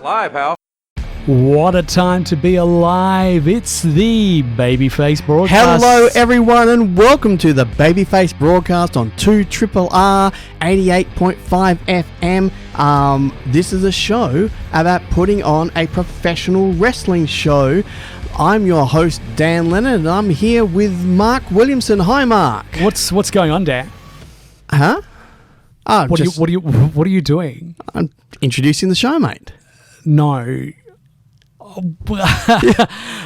It's live, pal. What a time to be alive. It's the Babyface Broadcast. Hello everyone and welcome to the Babyface Broadcast on 2RRR 88.5 FM. This is a show about putting on a professional wrestling show. I'm your host, Dann Lennard, and I'm here with Mark Williamson. Hi, Mark. What's going on, Dan? Huh? Oh, What are you doing? I'm introducing the show, mate. No.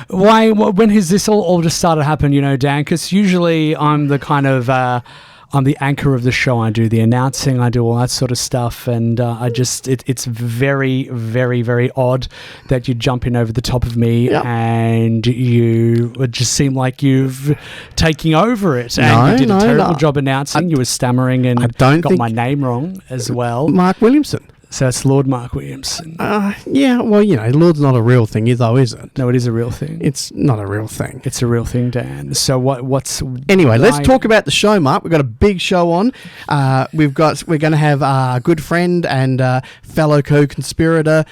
Why? When has this all just started to happen? You know, Dan? Because usually I'm the kind of I'm the anchor of the show. I do the announcing. I do all that sort of stuff, and it's very, very, very odd that you jump in over the top of me, and you just seem like you've taken over it. And you did a terrible job announcing. You were stammering and got my name wrong as well. Mark Williamson. So it's Lord Mark Williamson. Yeah, well, you know, Lord's not a real thing, though, is it? No, it is a real thing. It's not a real thing. It's a real thing, Dan. So Anyway, let's talk about the show, Mark. We've got a big show on. We're going to have our good friend and fellow co-conspirator,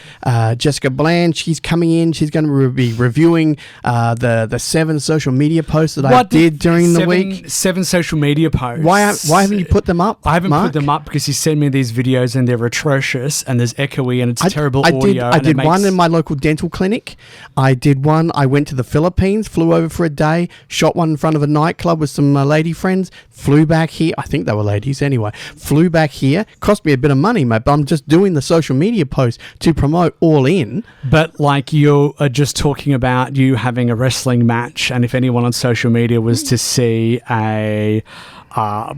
Jessica Bland. She's coming in. She's going to be reviewing the 7 social media posts that I did during the week. 7 social media posts. Why haven't you put them up, I haven't Mark? put them up because you sent me these videos and they're atrocious and there's echoey and it's terrible audio. I did one in my local dental clinic. I did one. I went to the Philippines, flew over for a day, shot one in front of a nightclub with some lady friends, flew back here. I think they were ladies anyway. Flew back here. Cost me a bit of money, mate, but I'm just doing the social media post to promote All In. But like you are just talking about you having a wrestling match, and if anyone on social media was to see a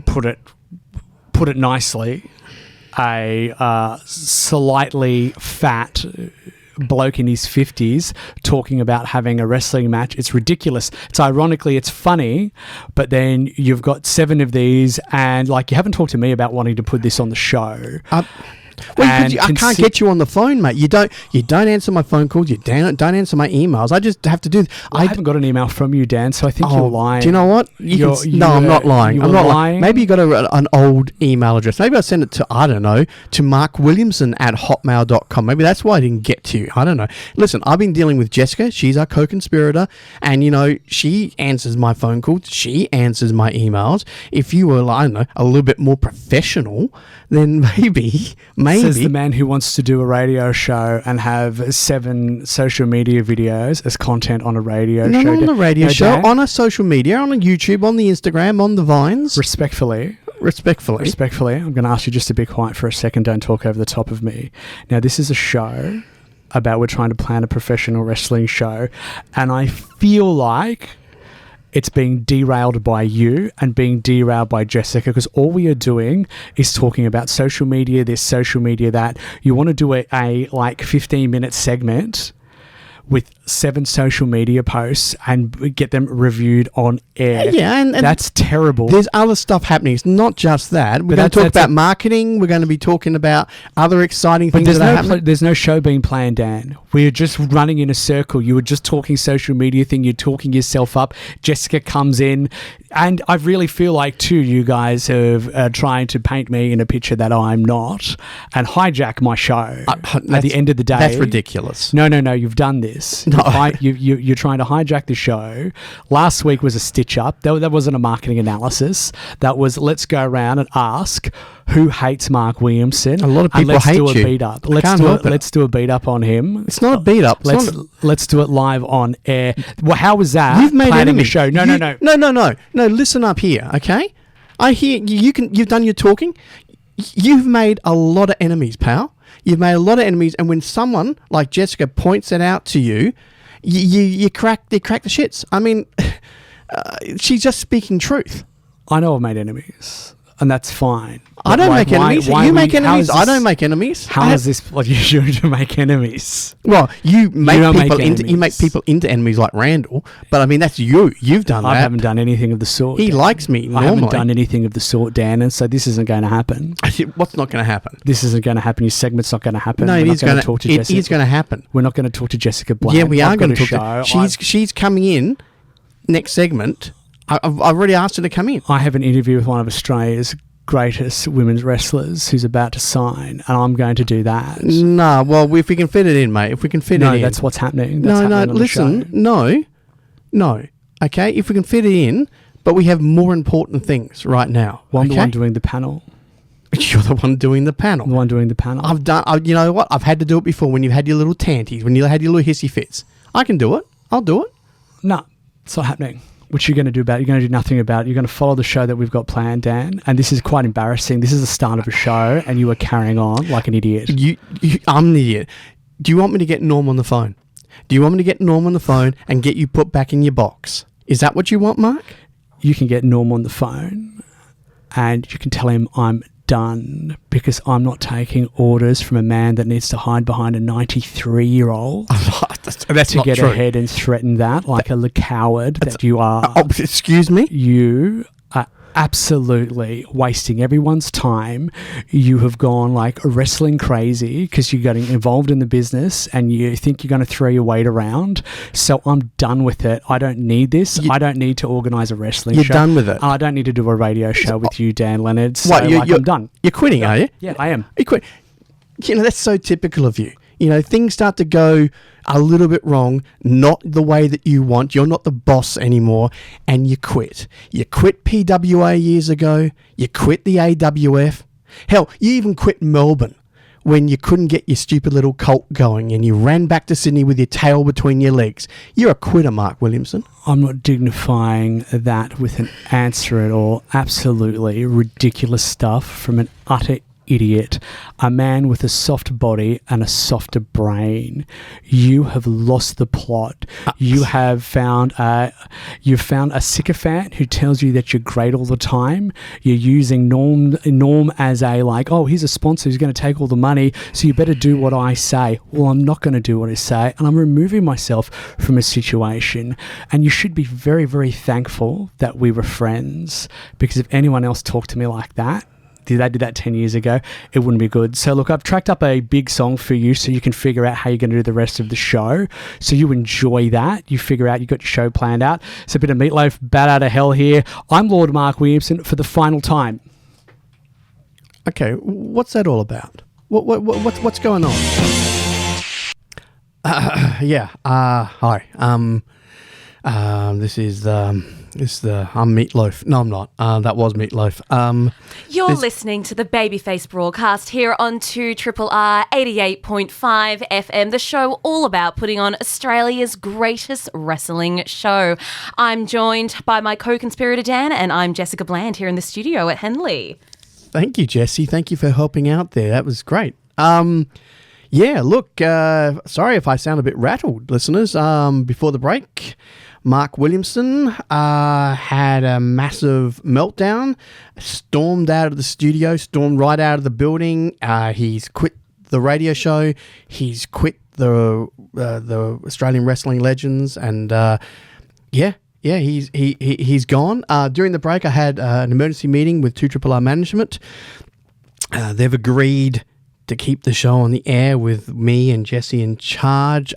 put it nicely, a slightly fat bloke in his 50s talking about having a wrestling match. It's ridiculous. It's ironically, it's funny, but then you've got 7 of these and like you haven't talked to me about wanting to put this on the show. I can't get you on the phone, mate. You don't answer my phone calls. You don't answer my emails. I just have to do. I haven't got an email from you, Dan, so I think you're lying. Do you know what? I'm not lying. I'm not lying. Maybe you got an old email address. Maybe I sent it to to markwilliamson@hotmail.com. Maybe that's why I didn't get to you. I don't know. Listen, I've been dealing with Jessica. She's our co-conspirator, and you know she answers my phone calls. She answers my emails. If you were, I don't know, a little bit more professional, then maybe. Says the man who wants to do a radio show and have 7 social media videos as content on a radio show. Not on a radio show, on a social media, on a YouTube, on the Instagram, on the Vines. Respectfully, I'm going to ask you just to be quiet for a second. Don't talk over the top of me. Now, this is a show about we're trying to plan a professional wrestling show, and I feel like it's being derailed by you and being derailed by Jessica because all we are doing is talking about social media, this, social media, that. You want to do a like 15-minute segment with 7 social media posts and get them reviewed on air. Yeah, and that's terrible. There's other stuff happening. It's not just that. We're going to talk about marketing. We're going to be talking about other exciting things that are happening. There's no show being planned, Dan. We're just running in a circle. You were just talking social media thing. You're talking yourself up. Jessica comes in. And I really feel like, too, you guys are trying to paint me in a picture that I'm not and hijack my show at the end of the day. That's ridiculous. No, you've done this. No. You're trying to hijack the show. Last week was a stitch-up. That wasn't a marketing analysis. That was, let's go around and ask who hates Mark Williamson. A lot of people hate you. Let's do a beat-up. Let's do a beat-up on him. It's not a beat-up. Let's do it live on air. Well, how was that? You've made planning enemies. a show. No, listen up here, okay? I hear you've done your talking. You've made a lot of enemies, pal. You've made a lot of enemies, and when someone like Jessica points it out to you, you crack the shits. I mean, she's just speaking truth. I know I've made enemies. And that's fine. I don't make enemies. You make enemies. I don't make enemies. How is this like you should make enemies? Well, you make people into enemies like Randall, but I mean that's you. You've done that. I haven't done anything of the sort. He likes me normally. I haven't done anything of the sort, Dan, and so this isn't going to happen. What's not going to happen? This isn't going to happen. Your segment's not going to happen. No, it is going to happen. We're not going to talk to Jessica Bland. Yeah, we are going to talk to her. She's coming in next segment. I've already asked her to come in. I have an interview with one of Australia's greatest women's wrestlers who's about to sign, and I'm going to do that. No, well, if we can fit it in, mate. If we can fit it in. No, that's what's happening. That's No, happening on the show. listen. No. Okay, if we can fit it in, but we have more important things right now. Well, I'm the okay? one doing the panel. You're the one doing the panel. The one doing the panel. You know what? I've had to do it before when you've had your little tanties, when you had your little hissy fits. I can do it. I'll do it. No, it's not happening. What you're going to do about it? You're going to do nothing about it. You're going to follow the show that we've got planned, Dan. And this is quite embarrassing. This is the start of a show, and you are carrying on like an idiot. I'm the idiot. Do you want me to get Norm on the phone? Do you want me to get Norm on the phone and get you put back in your box? Is that what you want, Mark? You can get Norm on the phone, and you can tell him I'm done because I'm not taking orders from a man that needs to hide behind a 93-year-old That's to not get true. ahead and threaten that like a coward that you are. Oh, excuse me? You are absolutely wasting everyone's time. You have gone like wrestling crazy because you're getting involved in the business and you think you're going to throw your weight around. So I'm done with it. I don't need this. I don't need to organise a wrestling show. You're done with it. I don't need to do a radio show with you, Dan Lennard. So What, I'm done. You're quitting, are you? Yeah, I am. You quit. You know, that's so typical of you. You know, things start to go a little bit wrong, not the way that you want. You're not the boss anymore, and you quit. You quit PWA years ago. You quit the AWF. Hell, you even quit Melbourne when you couldn't get your stupid little cult going, and you ran back to Sydney with your tail between your legs. You're a quitter, Mark Williamson. I'm not dignifying that with an answer at all. Absolutely ridiculous stuff from an utter idiot, a man with a soft body and a softer brain. You have lost the plot. You have found a sycophant who tells you that you're great all the time. You're using Norm as a like, oh, he's a sponsor who's going to take all the money, so you better do what I say. Well, I'm not going to do what I say, and I'm removing myself from a situation. And you should be very, very thankful that we were friends, because if anyone else talked to me like that, they did that 10 years ago, it wouldn't be good. So look, I've tracked up a big song for you so you can figure out how you're going to do the rest of the show. So you enjoy that. You figure out, you got your show planned out. It's a bit of Meatloaf, Bat Out of Hell here. I'm Lord Mark Williamson for the final time. Okay, what's that all about? What's going on? Hi. This is I'm Meatloaf. No, I'm not. That was Meatloaf. You're listening to the Babyface Broadcast here on 2RRR 88.5 FM, the show all about putting on Australia's greatest wrestling show. I'm joined by my co-conspirator Dan, and I'm Jessica Bland here in the studio at Henley. Thank you, Jesse. Thank you for helping out there. That was great. Yeah, look, sorry if I sound a bit rattled, listeners. Before the break, Mark Williamson had a massive meltdown, stormed out of the studio, stormed right out of the building. He's quit the radio show. He's quit the Australian Wrestling Legends, and he's gone. During the break, I had an emergency meeting with 2RRR management. They've agreed to keep the show on the air with me and Jesse in charge.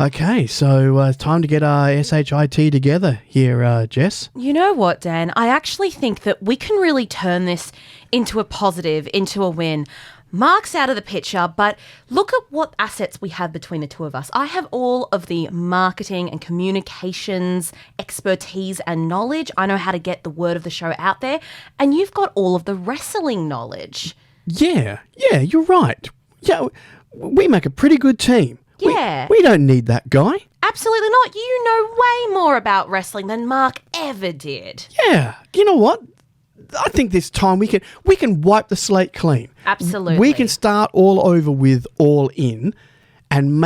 Okay, so it's time to get our SHIT together here, Jess. You know what, Dan? I actually think that we can really turn this into a positive, into a win. Mark's out of the picture, but look at what assets we have between the two of us. I have all of the marketing and communications expertise and knowledge. I know how to get the word of the show out there. And you've got all of the wrestling knowledge. Yeah, you're right. Yeah, we make a pretty good team. Yeah. We don't need that guy. Absolutely not. You know way more about wrestling than Mark ever did. Yeah, you know what? I think this time we can wipe the slate clean. Absolutely. We can start all over with All In and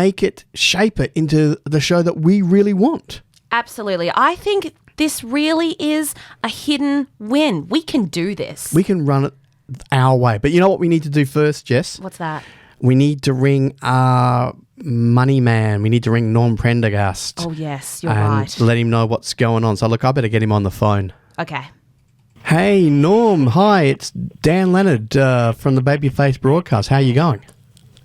shape it into the show that we really want. Absolutely. I think this really is a hidden win. We can do this. We can run it our way. But you know what we need to do first, Jess? What's that? We need to ring our money man. We need to ring Norm Prendergast. Oh, yes, you're and right. let him know what's going on. So look, I better get him on the phone. Okay. Hey, Norm. Hi, it's Dann Lennard from the Babyface Broadcast. How are you going?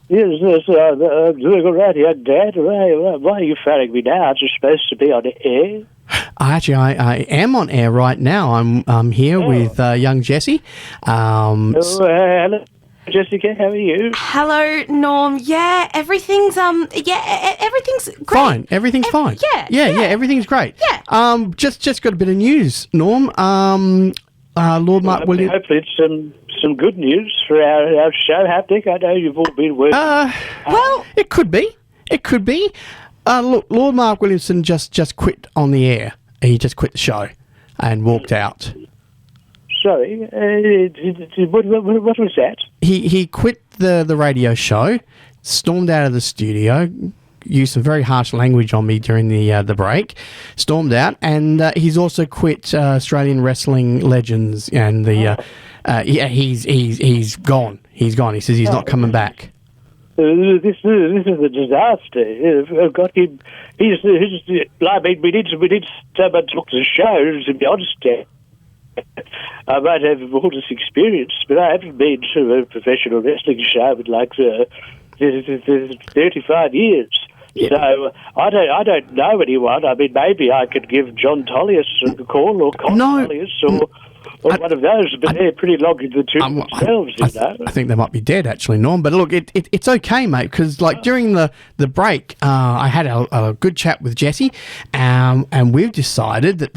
Yes, doing all right here, Dad. Why are you phoning me now? Aren't you supposed to be on the air? I am on air right now. I'm here with young Jesse. Hello, Jessica. How are you? Hello, Norm. Yeah, everything's everything's great. Fine. Everything's fine. Yeah. Everything's great. Yeah. Just got a bit of news, Norm. Lord Mark Williamson. Hopefully it's some good news for our show, Haptic. I know you've all been working. Well, it could be. Look, Lord Mark Williamson just quit on the air. He just quit the show and walked out. Sorry, what was that? He quit the radio show, stormed out of the studio, used some very harsh language on me during the break, stormed out, and he's also quit Australian Wrestling Legends, and he's gone. He's gone. He says he's not coming back. This is a disaster. I've got him. We did so much look at the show, to be honest. I might have all this experience, but I haven't been to a professional wrestling show in like 35 years. Yeah. So I don't know anyone. I mean, maybe I could give John Tollius a call, or Con Tollius, or one of those, but they're pretty long in the tooth themselves, you know. I think they might be dead, actually, Norm. But look, it's okay, mate, because during the break, I had a good chat with Jesse, and we've decided that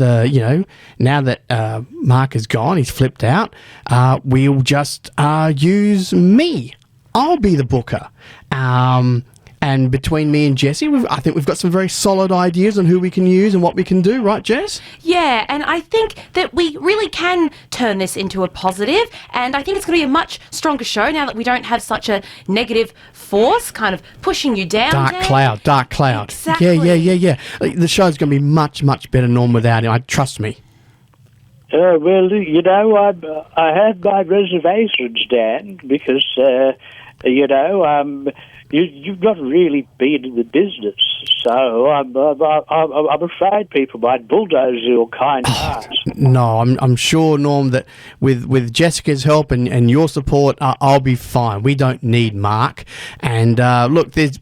now that Mark is gone, he's flipped out, we'll just use me. I'll be the booker. And between me and Jesse, I think we've got some very solid ideas on who we can use and what we can do, right, Jess? Yeah, and I think that we really can turn this into a positive, and I think it's going to be a much stronger show now that we don't have such a negative force kind of pushing you down. Dark cloud. Exactly. Yeah. The show's going to be much, much better, Norm, without him. Trust me. Well, I had my reservations, Dan, because, you've not really been in the business, so I'm afraid people might bulldoze your kind heart. No, I'm sure, Norm, that with Jessica's help and your support, I'll be fine. We don't need Mark. And look, there's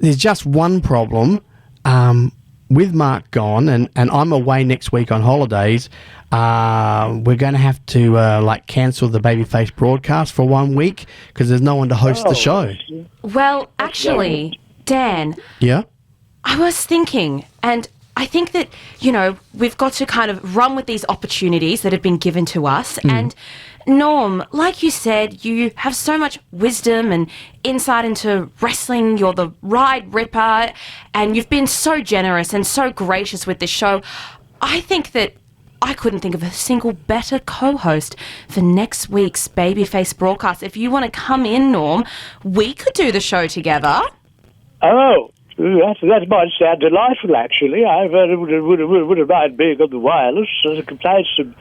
just one problem. With Mark gone, and I'm away next week on holidays, we're going to have to cancel the Babyface broadcast for 1 week because there's no one to host the show. Well, actually, Dan. Yeah? I was thinking, and I think that, we've got to kind of run with these opportunities that have been given to us. And Norm, like you said, you have so much wisdom and insight into wrestling. You're the Ride Ripper, and you've been so generous and so gracious with this show. I think that I couldn't think of a single better co-host for next week's Babyface broadcast. If you want to come in, Norm, we could do the show together. Oh, that might sound delightful, actually. I wouldn't mind being on the wireless. I could play some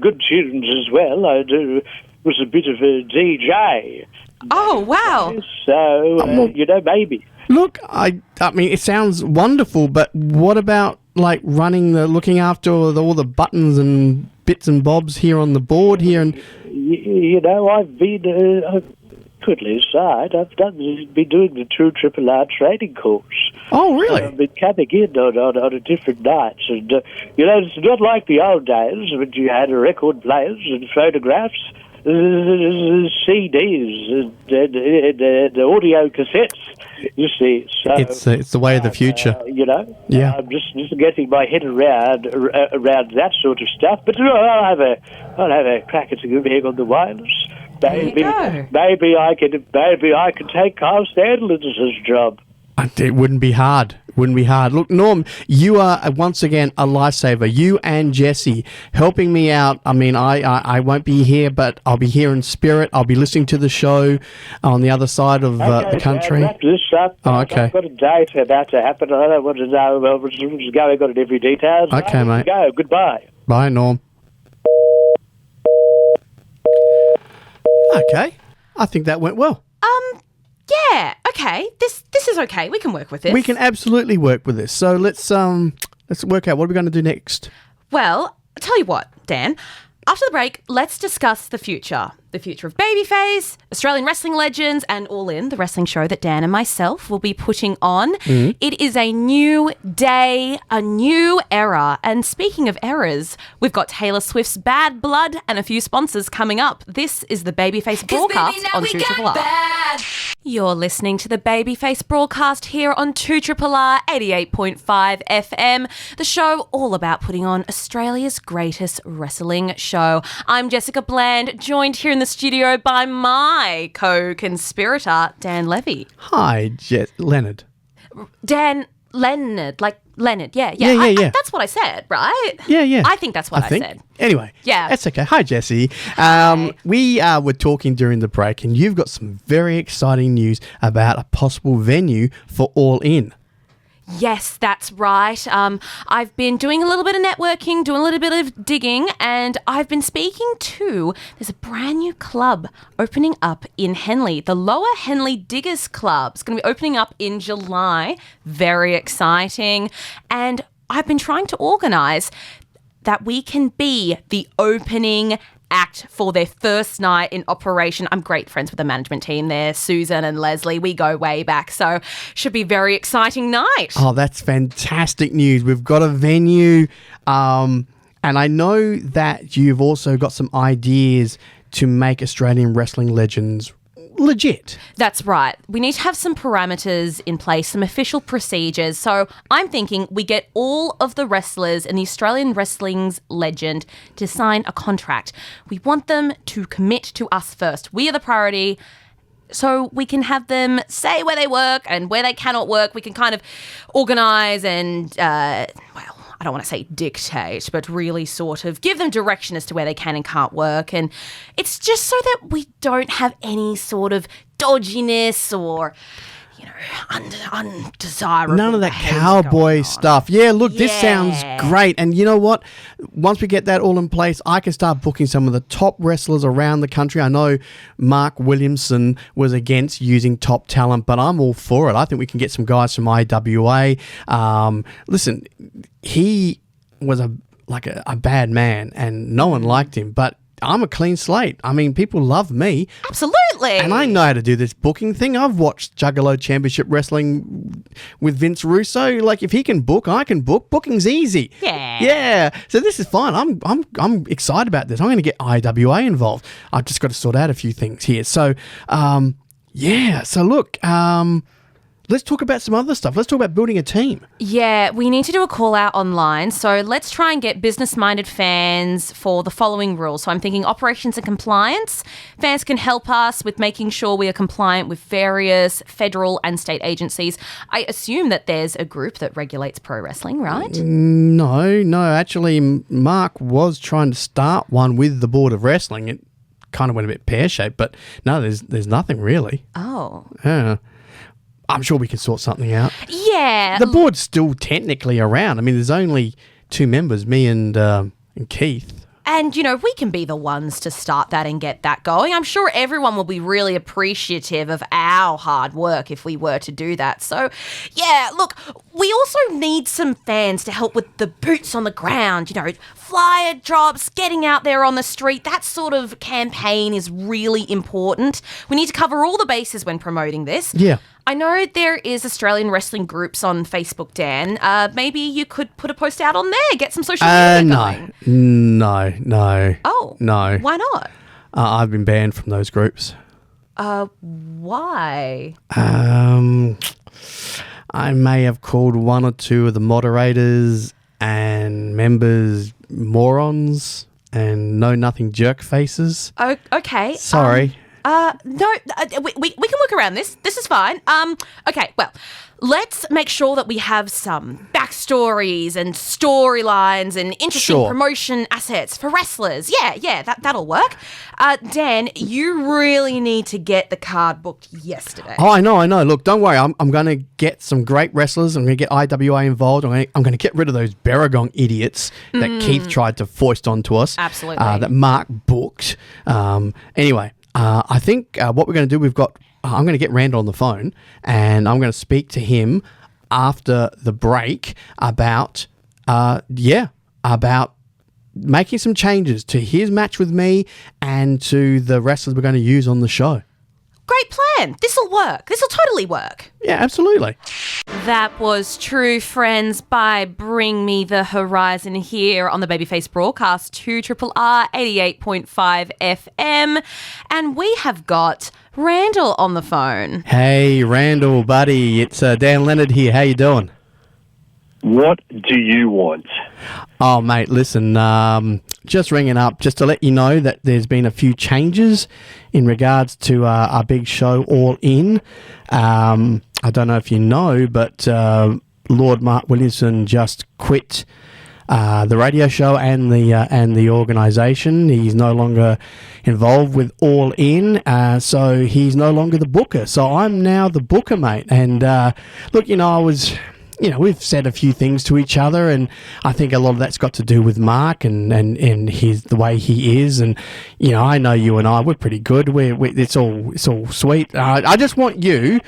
good tunes as well. I was a bit of a DJ. Oh, wow. So, maybe. Look, I mean, it sounds wonderful, but what about, looking after all the buttons and bits and bobs here on the board here? And I've been... quickly aside, I've been doing the true Triple R training course. Oh, really? I've been coming in on a different nights, and it's not like the old days when you had record players and photographs, CDs, and audio cassettes. You see, so it's the way of the future. Yeah. I'm just getting my head around that sort of stuff. But I'll have a crack at being on the wireless. Maybe I can take Carl Stanley's job. It wouldn't be hard. Look, Norm, you are once again a lifesaver. You and Jesse helping me out. I mean, I won't be here, but I'll be here in spirit. I'll be listening to the show on the other side of the country. Wrap this up. Okay. I've got a date about to happen. I don't want to know what's going on in every detail. Okay, mate. Go. Goodbye. Bye, Norm. Okay, I think that went well. Yeah, okay. This is okay. We can work with this. We can absolutely work with this. So let's work out what are we going to do next. Well, I'll tell you what, Dan. After the break, let's discuss the future. the future of Babyface, Australian wrestling legends, and All In, the wrestling show that Dan and myself will be putting on. It is a new day, a new era. And speaking of eras, we've got Taylor Swift's Bad Blood and a few sponsors coming up. This is the Babyface Broadcast on 2RRR. You're listening to the Babyface Broadcast here on 2RRR 88.5 FM, the show all about putting on Australia's greatest wrestling show. I'm Jessica Bland, joined here in the studio by my co-conspirator, Dan Levy. Hi, Lennard. Dan Lennard, like Lennard, yeah. Yeah. That's what I said, right? Yeah. I think that's what I said. Anyway, Yeah. that's okay. Hi, Jesse. Hi. We were talking during the break, and you've got some very exciting news about a possible venue for All In. Yes, that's right. I've been doing a little bit of networking, doing a little bit of digging, and I've been speaking to, there's a brand new club opening up in Henley, the Lower Henley Diggers Club. It's going to be opening up in July. Very exciting. And I've been trying to organise that we can be the opening act for their first night in operation. I'm great friends with the management team there, Susan and Leslie. We go way back, so should be very exciting night. Oh, that's fantastic news. We've got a venue, and I know that you've also got some ideas to make Australian wrestling legends legit. That's right. We need to have some parameters in place, some official procedures. So I'm thinking we get all of the wrestlers in the Australian wrestling's legend to sign a contract. We want them to commit to us first. We are the priority. So we can have them say where they work and where they cannot work. We can kind of organise and, I don't want to say dictate, but really sort of give them direction as to where they can and can't work. And it's just so that we don't have any sort of dodginess or, undesirable None of that behaviour cowboy going on. stuff. Yeah, look, this sounds Yeah. great. And you know what? Once we get that all in place, I can start booking some of the top wrestlers around the country. I know Mark Williamson was against using top talent, but I'm all for it. I think we can get some guys from IWA. Listen, he was a bad man and no one liked him, but I'm a clean slate. I mean, people love me. Absolutely. And I know how to do this booking thing. I've watched Juggalo Championship Wrestling with Vince Russo. Like, if he can book, I can book. Booking's easy. Yeah. Yeah. So this is fine. I'm excited about this. I'm going to get IWA involved. I've just got to sort out a few things here. So, yeah. So look, let's talk about some other stuff. Let's talk about building a team. Yeah, we need to do a call out online. So let's try and get business-minded fans for the following rules. So I'm thinking operations and compliance. Fans can help us with making sure we are compliant with various federal and state agencies. I assume that there's a group that regulates pro wrestling, right? No. Actually, Mark was trying to start one with the Board of Wrestling. It kind of went a bit pear-shaped, but no, there's nothing really. Oh. Yeah. I'm sure we can sort something out. Yeah. The board's still technically around. I mean, there's only two members, me and Keith. And, we can be the ones to start that and get that going. I'm sure everyone will be really appreciative of our hard work if we were to do that. So, yeah, look, we also need some fans to help with the boots on the ground, flyer drops, getting out there on the street. That sort of campaign is really important. We need to cover all the bases when promoting this. Yeah. I know there is Australian wrestling groups on Facebook, Dan. Maybe you could put a post out on there, get some social media going. No. Oh. No. Why not? I've been banned from those groups. Why? I may have called one or two of the moderators and members morons and know-nothing jerk faces. Oh, okay. Sorry. No, we can work around this. This is fine. Okay, well, let's make sure that we have some backstories and storylines and interesting promotion assets for wrestlers. Yeah, that'll work. Dan, you really need to get the card booked yesterday. Oh, I know. Look, don't worry. I'm going to get some great wrestlers. I'm going to get IWA involved. I'm going to get rid of those Barragong idiots that Keith tried to foist onto us. Absolutely. That Mark booked. Anyway. I think what we're going to do, I'm going to get Randall on the phone and I'm going to speak to him after the break about making some changes to his match with me and to the wrestlers we're going to use on the show. Great plan. This'll work. This'll totally work. Yeah, absolutely. That was True Friends by Bring Me the Horizon here on the Babyface Broadcast, 2RRR 88.5 FM. And we have got Randall on the phone. Hey, Randall, buddy. It's Dann Lennard here. How you doing? What do you want? Oh, mate, listen, just ringing up just to let you know that there's been a few changes in regards to our big show, All In. I don't know if you know, but Lord Mark Williamson just quit the radio show and the organisation. He's no longer involved with All In, so he's no longer the booker. So I'm now the booker, mate. And look, we've said a few things to each other, and I think a lot of that's got to do with Mark and the way he is. And I know you and I, we're pretty good. It's all sweet. I just want you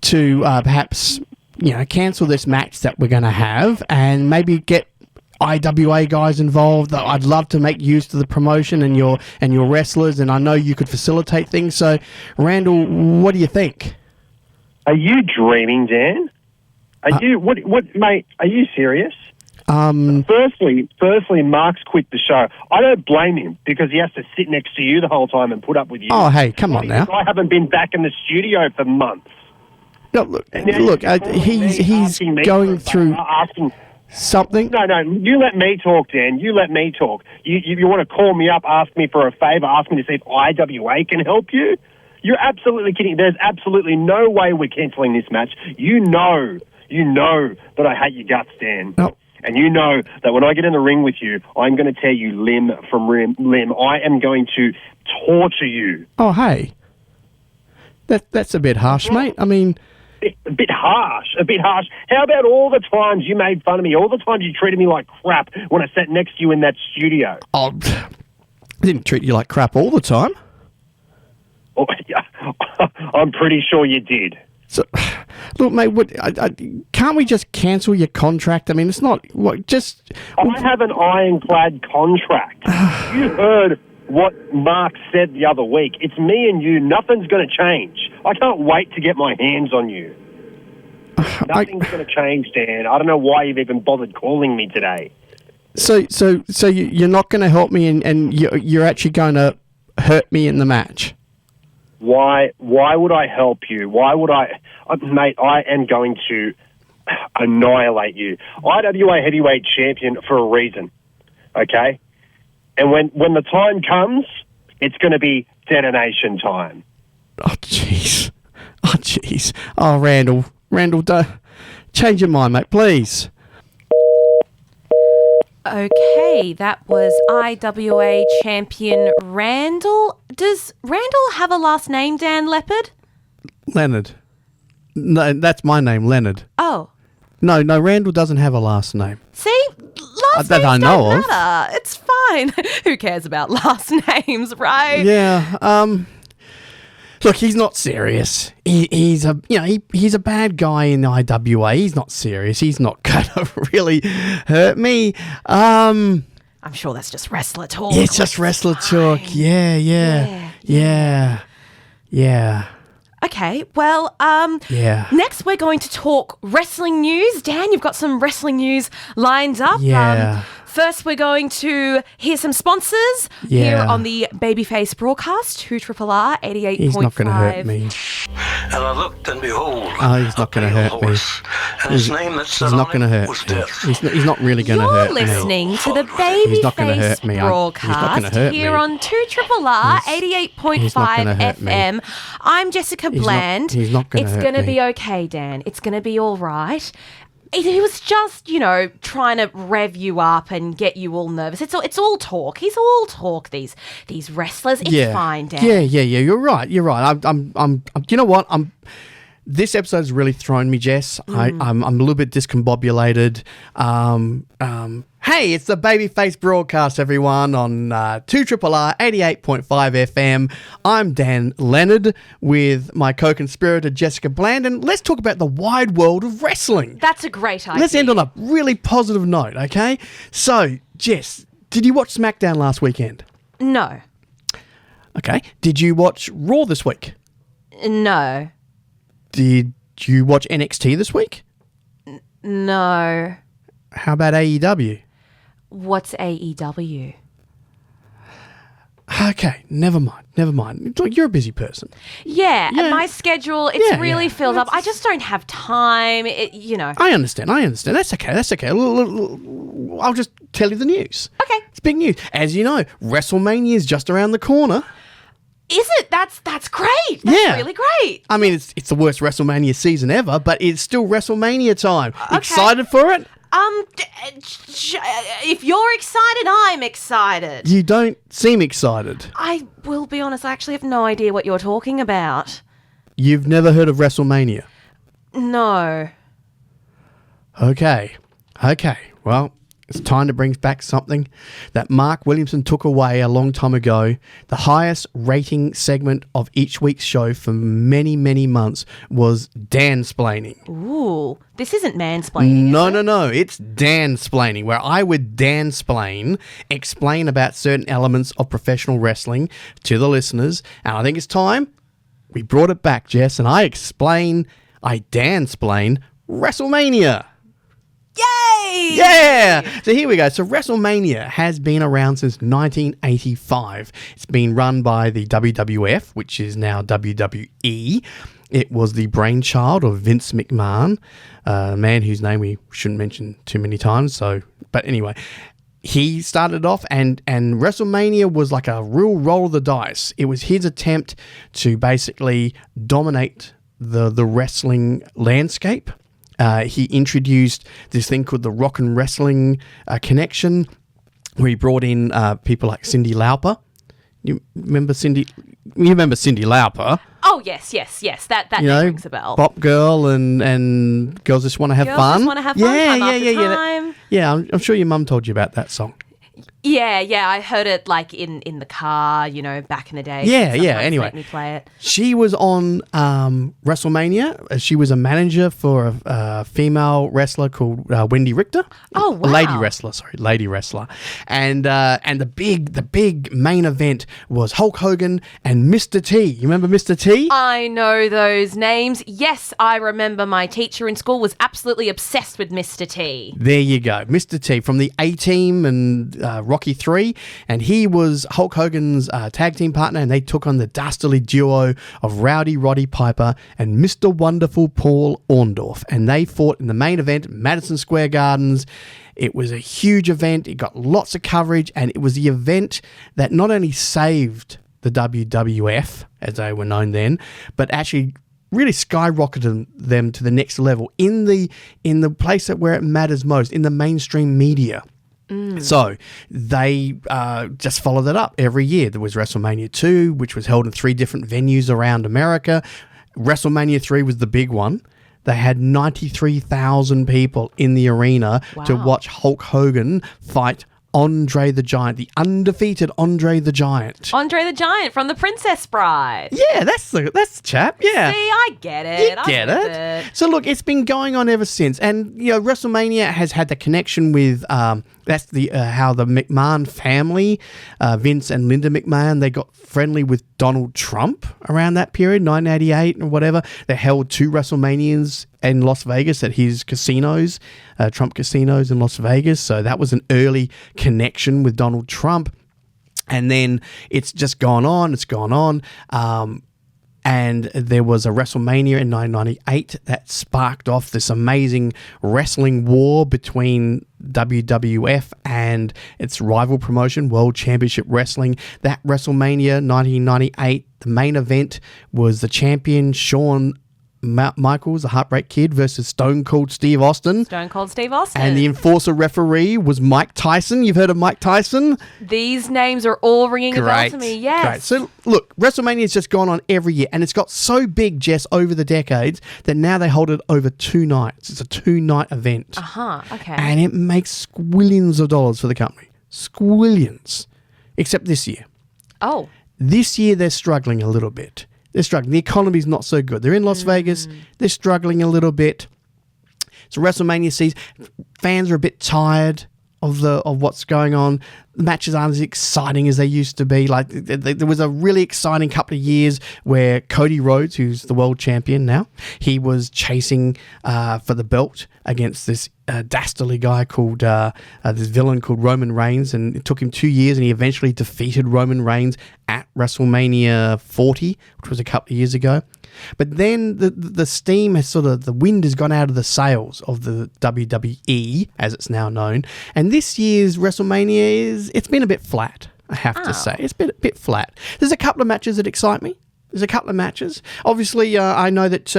to perhaps cancel this match that we're going to have, and maybe get IWA guys involved. I'd love to make use of the promotion and your wrestlers, and I know you could facilitate things. So, Randall, what do you think? Are you dreaming, Dan? Are you mate? Are you serious? Firstly, Mark's quit the show. I don't blame him because he has to sit next to you the whole time and put up with you. Oh, hey, come on now! I haven't been back in the studio for months. No, look, he's going through something. No, you let me talk, Dan. You let me talk. You want to call me up, ask me for a favour, ask me to see if IWA can help you? You're absolutely kidding. There's absolutely no way we're cancelling this match. You know that I hate your guts, Dan. No. And you know that when I get in the ring with you, I'm going to tear you limb from limb. I am going to torture you. Oh, hey. That's a bit harsh, mate. I mean... A bit harsh. How about all the times you made fun of me, all the times you treated me like crap when I sat next to you in that studio? Oh, I didn't treat you like crap all the time. Oh, yeah. I'm pretty sure you did. So, look, mate, can't we just cancel your contract? I mean, it's not... I have an ironclad contract. You heard what Mark said the other week. It's me and you. Nothing's going to change. I can't wait to get my hands on you. Nothing's going to change, Dan. I don't know why you've even bothered calling me today. So you're not going to help me, and you're actually going to hurt me in the match? Why would I help you? Why would I... mate, I am going to annihilate you. IWA heavyweight champion for a reason, okay? And when the time comes, it's going to be detonation time. Oh, jeez. Oh, Randall, don't... change your mind, mate, please. Okay, that was IWA champion Randall. Does Randall have a last name, Dan Leopard? Lennard. No, that's my name, Lennard. Oh. No, Randall doesn't have a last name. See? Last that names I know don't of. matter. It's fine. Who cares about last names, right? Yeah, look, he's not serious. He's a bad guy in the IWA. He's not serious. He's not gonna really hurt me. I'm sure that's just wrestler talk. Yeah, it's just wrestler talk. Yeah. Okay, well, next we're going to talk wrestling news. Dan, you've got some wrestling news lined up. Yeah. First, we're going to hear some sponsors here on the Babyface Broadcast, 2RRR 88.5. He's not going to hurt me. And I looked, and behold, he's not going to hurt me. And his name that he's not going to hurt me. He's not really going to hurt me. You're listening to the Babyface Broadcast here on 2RRR 88.5 FM. I'm Jessica Bland. He's not going to hurt me. It's going to be okay, Dan. It's going to be all right. He was just, trying to rev you up and get you all nervous. It's all talk. He's all talk. These wrestlers. It's fine, Dan. Yeah. You're right. I'm. You know what? This episode's really thrown me, Jess. I'm a little bit discombobulated. Hey, it's the Babyface Broadcast, everyone, on 2RRR 88.5 FM. I'm Dann Lennard with my co-conspirator, Jessica Bland, and let's talk about the wide world of wrestling. That's a great idea. Let's end on a really positive note, okay? So, Jess, Did you watch SmackDown last weekend? No. Okay. Did you watch Raw this week? No. Did you watch NXT this week? No. How about AEW? What's AEW? Okay, never mind. Look, you're a busy person. Yeah, Yeah. and my schedule, it's really yeah. filled up. I just don't have time, I understand. That's okay. I'll just tell you the news. Okay. It's big news. As you know, WrestleMania is just around the corner. Is it? That's great. That's really great. I mean, it's the worst WrestleMania season ever, but it's still WrestleMania time. Okay. Excited for it? If you're excited, I'm excited. You don't seem excited. I will be honest, I actually have no idea what you're talking about. You've never heard of WrestleMania? No. Okay. Well, it's time to bring back something that Mark Williamson took away a long time ago. The highest rating segment of each week's show for many, many months was Dan-splaining. Ooh, this isn't mansplaining. No. It's Dan-splaining, where I would Dan-splain, explain about certain elements of professional wrestling to the listeners. And I think it's time we brought it back, Jess, and I Dan-splain WrestleMania. Yay! Yeah! So here we go. So WrestleMania has been around since 1985. It's been run by the WWF, which is now WWE. It was the brainchild of Vince McMahon, a man whose name we shouldn't mention too many times. But anyway, he started off and WrestleMania was like a real roll of the dice. It was his attempt to basically dominate the wrestling landscape. He introduced this thing called the Rock and Wrestling Connection, where he brought in people like Cyndi Lauper. You remember Cyndi Lauper? Oh, yes. That rings a bell. Bop Girl and Girls Just Want to Have Fun. Girls Just Want to Have Fun, time after time. Yeah, I'm sure your mum told you about that song. Yeah, I heard it like in the car, back in the day. Yeah, Sometimes anyway. make me play it. She was on WrestleMania. She was a manager for a female wrestler called Wendy Richter. Oh, wow. Lady wrestler. And the big main event was Hulk Hogan and Mr. T. You remember Mr. T? I know those names. Yes, I remember my teacher in school was absolutely obsessed with Mr. T. There you go. Mr. T from the A-Team and Rocky 3, and he was Hulk Hogan's tag team partner, and they took on the dastardly duo of Rowdy Roddy Piper and Mr. Wonderful Paul Orndorff, and they fought in the main event at Madison Square Gardens. It was a huge event. It got lots of coverage, and it was the event that not only saved the WWF, as they were known then, but actually really skyrocketed them to the next level in the place where it matters most, in the mainstream media. So they just followed it up every year. There was WrestleMania 2, which was held in 3 different venues around America. WrestleMania 3 was the big one. They had 93,000 people in the arena to watch Hulk Hogan fight Andre the Giant, the undefeated Andre the Giant. Andre the Giant from The Princess Bride. Yeah, that's the chap. Yeah. See, I get it. You get it. So look, it's been going on ever since, and WrestleMania has had the connection with that's the how the McMahon family, Vince and Linda McMahon, they got friendly with Donald Trump around that period, 1988 or whatever. They held 2 WrestleManias in Las Vegas at his casinos, Trump casinos in Las Vegas. So that was an early connection with Donald Trump. And then it's just gone on. And there was a WrestleMania in 1998 that sparked off this amazing wrestling war between WWF and its rival promotion, World Championship Wrestling. That WrestleMania 1998, the main event was the champion Shawn Michaels, the Heartbreak Kid, versus Stone Cold Steve Austin. And the enforcer referee was Mike Tyson. You've heard of Mike Tyson? These names are all ringing a bell to me, yes. Great. So, look, WrestleMania has just gone on every year, and it's got so big, Jess, over the decades, that now they hold it over 2 nights. It's a 2-night event. Okay. And it makes squillions of dollars for the company. Squillions. Except this year. Oh. This year, they're struggling a little bit. They're struggling. The economy's not so good. They're in Las Vegas. They're struggling a little bit. So WrestleMania sees fans are a bit tired of what's going on. matches aren't as exciting as they used to be. Like there was a really exciting couple of years where Cody Rhodes, who's the world champion now, he was chasing for the belt against this dastardly guy called this villain called Roman Reigns, and it took him 2 years, and he eventually defeated Roman Reigns at WrestleMania 40, which was a couple of years ago. But then the steam has the wind has gone out of the sails of the WWE, as it's now known, and this year's WrestleMania it's been a bit flat, I have to say. It's been a bit flat. There's a couple of matches that excite me. There's a couple of matches. Obviously, I know that,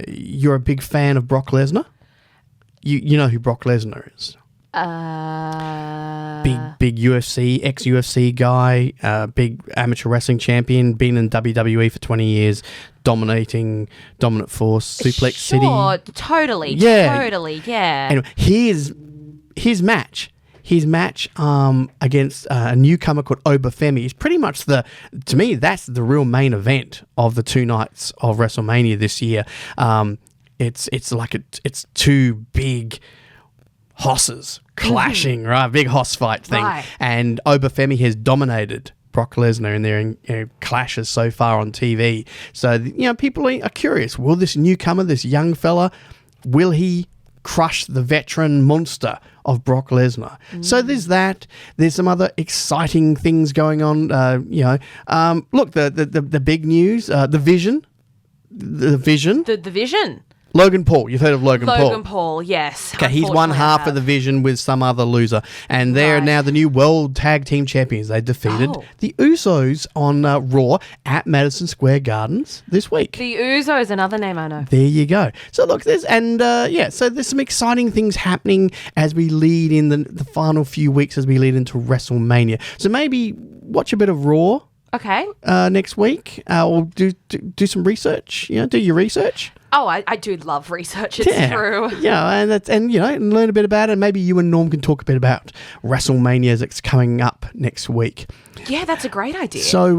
you're a big fan of Brock Lesnar. You know who Brock Lesnar is. Big UFC, ex-UFC guy, big amateur wrestling champion, been in WWE for 20 years, dominant force, Suplex City. Sure, totally, yeah. Anyway, his match against a newcomer called Obafemi is pretty much to me, that's the real main event of the 2 nights of WrestleMania this year. It's two big hosses clashing, right? Big hoss fight thing. Right. And Obafemi has dominated Brock Lesnar in their clashes so far on TV. So, people are curious. Will this newcomer, this young fella, will he crush the veteran monster of Brock Lesnar? So there's that. There's some other exciting things going on. Look, the big news, the Vision. The Vision. Logan Paul. You've heard of Logan Paul. Logan Paul, yes. Okay, he's one half of the Vision with some other loser. And they're now the new World Tag Team Champions. They defeated the Usos on Raw at Madison Square Gardens this week. The Usos, another name I know. There you go. So look, so there's some exciting things happening as we lead in the final few weeks as we lead into WrestleMania. So maybe watch a bit of Raw. Okay. Next week. Or do some research. Do your research. Oh, I do love research. It's true. Yeah, and learn a bit about it. Maybe you and Norm can talk a bit about WrestleMania as it's coming up next week. Yeah, that's a great idea. So,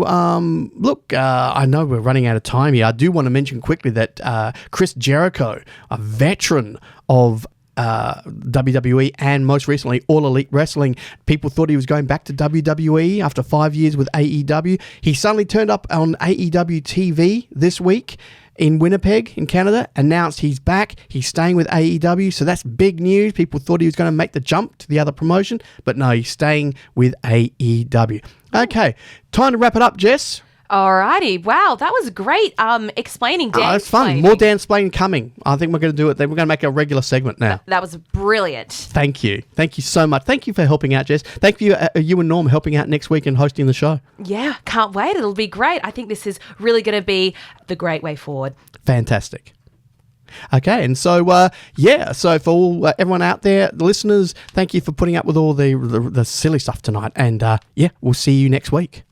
look, I know we're running out of time here. I do want to mention quickly that Chris Jericho, a veteran of WWE and most recently All Elite Wrestling, people thought he was going back to WWE after 5 years with AEW. He suddenly turned up on AEW TV this week in Winnipeg in Canada, announced he's back, he's staying with AEW, so that's big news. People thought he was going to make the jump to the other promotion, but no, he's staying with AEW. Okay, time to wrap it up, Jess. Alrighty, wow, that was great. Explaining Dan. It's fun. More Dan-splaining coming. I think we're going to do it. We're going to make a regular segment now. That was brilliant. Thank you so much. Thank you for helping out, Jess. Thank you, you and Norm, helping out next week and hosting the show. Yeah, can't wait. It'll be great. I think this is really going to be the great way forward. Fantastic. Okay, and so so for all everyone out there, the listeners, thank you for putting up with all the silly stuff tonight, and we'll see you next week.